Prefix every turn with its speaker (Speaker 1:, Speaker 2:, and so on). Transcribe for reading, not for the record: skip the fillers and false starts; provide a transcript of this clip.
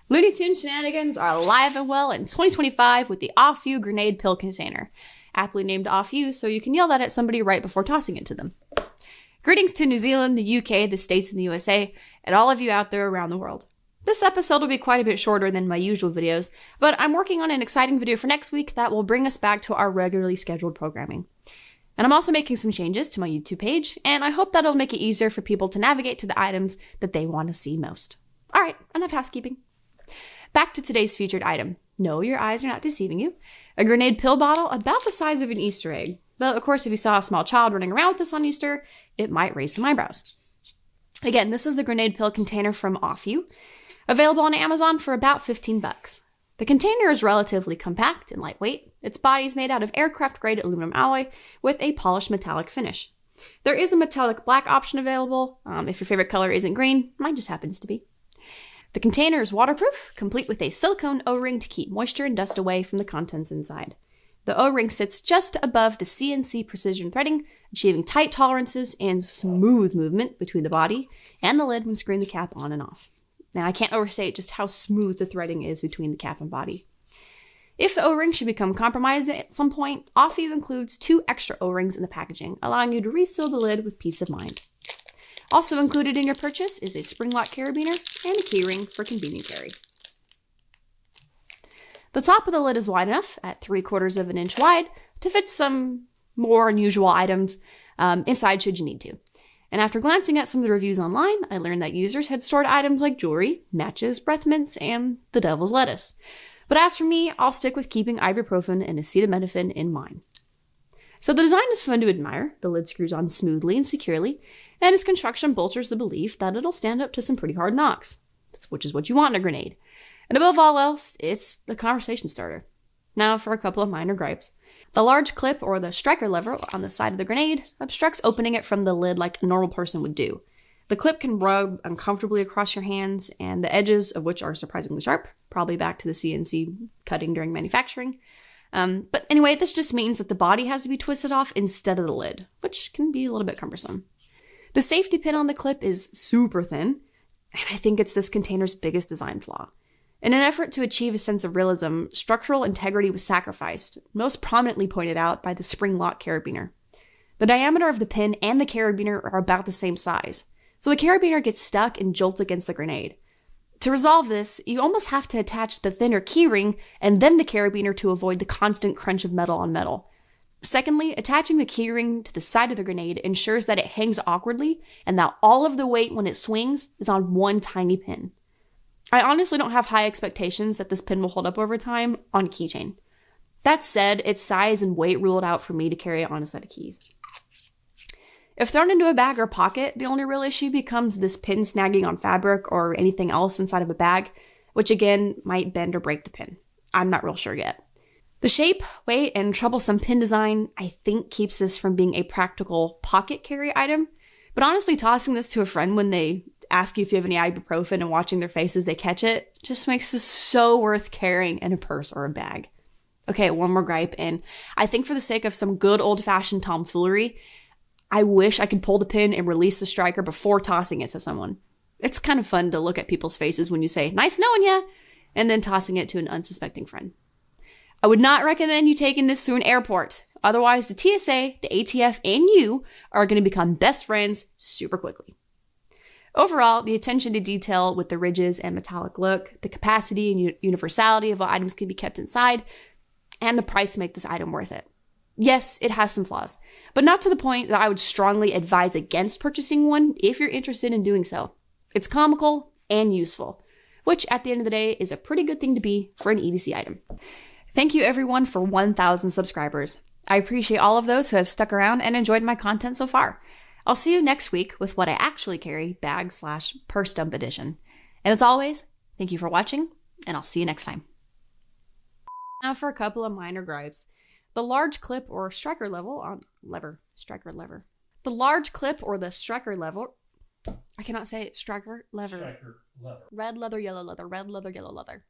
Speaker 1: Looney Tunes shenanigans are alive and well in 2025 with the Aufew Grenade Pill Container, aptly named Aufew so you can yell that at somebody right before tossing it to them. Greetings to New Zealand, the UK, the States, and the USA, and all of you out there around the world. This episode will be quite a bit shorter than my usual videos, but I'm working on an exciting video for next week that will bring us back to our regularly scheduled programming. And I'm also making some changes to my YouTube page, and I hope that'll make it easier for people to navigate to the items that they want to see most. Alright, enough housekeeping. Back to today's featured item. No, your eyes are not deceiving you. A grenade pill bottle about the size of an Easter egg. Though, of course, if you saw a small child running around with this on Easter, it might raise some eyebrows. Again, this is the grenade pill container from Aufew, available on Amazon for about $15. The container is relatively compact and lightweight. Its body is made out of aircraft-grade aluminum alloy with a polished metallic finish. There is a metallic black option available, if your favorite color isn't green. Mine just happens to be. The container is waterproof, complete with a silicone O-ring to keep moisture and dust away from the contents inside. The O-ring sits just above the CNC precision threading, achieving tight tolerances and smooth movement between the body and the lid when screwing the cap on and off. And I can't overstate just how smooth the threading is between the cap and body. If the O-ring should become compromised at some point, Aufew includes 2 extra O-rings in the packaging, allowing you to reseal the lid with peace of mind. Also included in your purchase is a spring lock carabiner and a keyring for convenient carry. The top of the lid is wide enough, at 3/4 of an inch wide, to fit some more unusual items inside should you need to. And after glancing at some of the reviews online, I learned that users had stored items like jewelry, matches, breath mints, and the devil's lettuce. But as for me, I'll stick with keeping ibuprofen and acetaminophen in mine. So the design is fun to admire. The lid screws on smoothly and securely, and its construction bolsters the belief that it'll stand up to some pretty hard knocks, which is what you want in a grenade. And above all else, it's the conversation starter. Now for a couple of minor gripes. The large clip or the striker lever on the side of the grenade obstructs opening it from the lid like a normal person would do. The clip can rub uncomfortably across your hands, and the edges of which are surprisingly sharp, probably back to the CNC cutting during manufacturing. But anyway, this just means that the body has to be twisted off instead of the lid, which can be a little bit cumbersome. The safety pin on the clip is super thin, and I think it's this container's biggest design flaw. In an effort to achieve a sense of realism, structural integrity was sacrificed, most prominently pointed out by the spring lock carabiner. The diameter of the pin and the carabiner are about the same size, so the carabiner gets stuck and jolts against the grenade. To resolve this, you almost have to attach the thinner keyring and then the carabiner to avoid the constant crunch of metal on metal. Secondly, attaching the keyring to the side of the grenade ensures that it hangs awkwardly and that all of the weight when it swings is on one tiny pin. I honestly don't have high expectations that this pin will hold up over time on a keychain. That said, its size and weight ruled out for me to carry it on a set of keys. If thrown into a bag or pocket, the only real issue becomes this pin snagging on fabric or anything else inside of a bag, which again might bend or break the pin. I'm not real sure yet. The shape, weight, and troublesome pin design, I think, keeps this from being a practical pocket carry item, but honestly tossing this to a friend when they ask you if you have any ibuprofen and watching their faces they catch it just makes this so worth carrying in a purse or a bag. Okay, one more gripe, and I think for the sake of some good old-fashioned tomfoolery, I wish I could pull the pin and release the striker before tossing it to someone. It's kind of fun to look at people's faces when you say, "Nice knowing ya," and then tossing it to an unsuspecting friend. I would not recommend you taking this through an airport. Otherwise, the TSA, the ATF, and you are going to become best friends super quickly. Overall, the attention to detail with the ridges and metallic look, the capacity and universality of what items can be kept inside, and the price make this item worth it. Yes, it has some flaws, but not to the point that I would strongly advise against purchasing one if you're interested in doing so. It's comical and useful, which at the end of the day is a pretty good thing to be for an EDC item. Thank you everyone for 1,000 subscribers. I appreciate all of those who have stuck around and enjoyed my content so far. I'll see you next week with what I actually carry, bag/purse dump edition. And as always, thank you for watching, and I'll see you next time. Now for a couple of minor gripes. The large clip or striker level on striker lever. The large clip or the striker level, I cannot say it, striker lever.
Speaker 2: Striker lever.
Speaker 1: Red leather, yellow leather, red leather, yellow leather.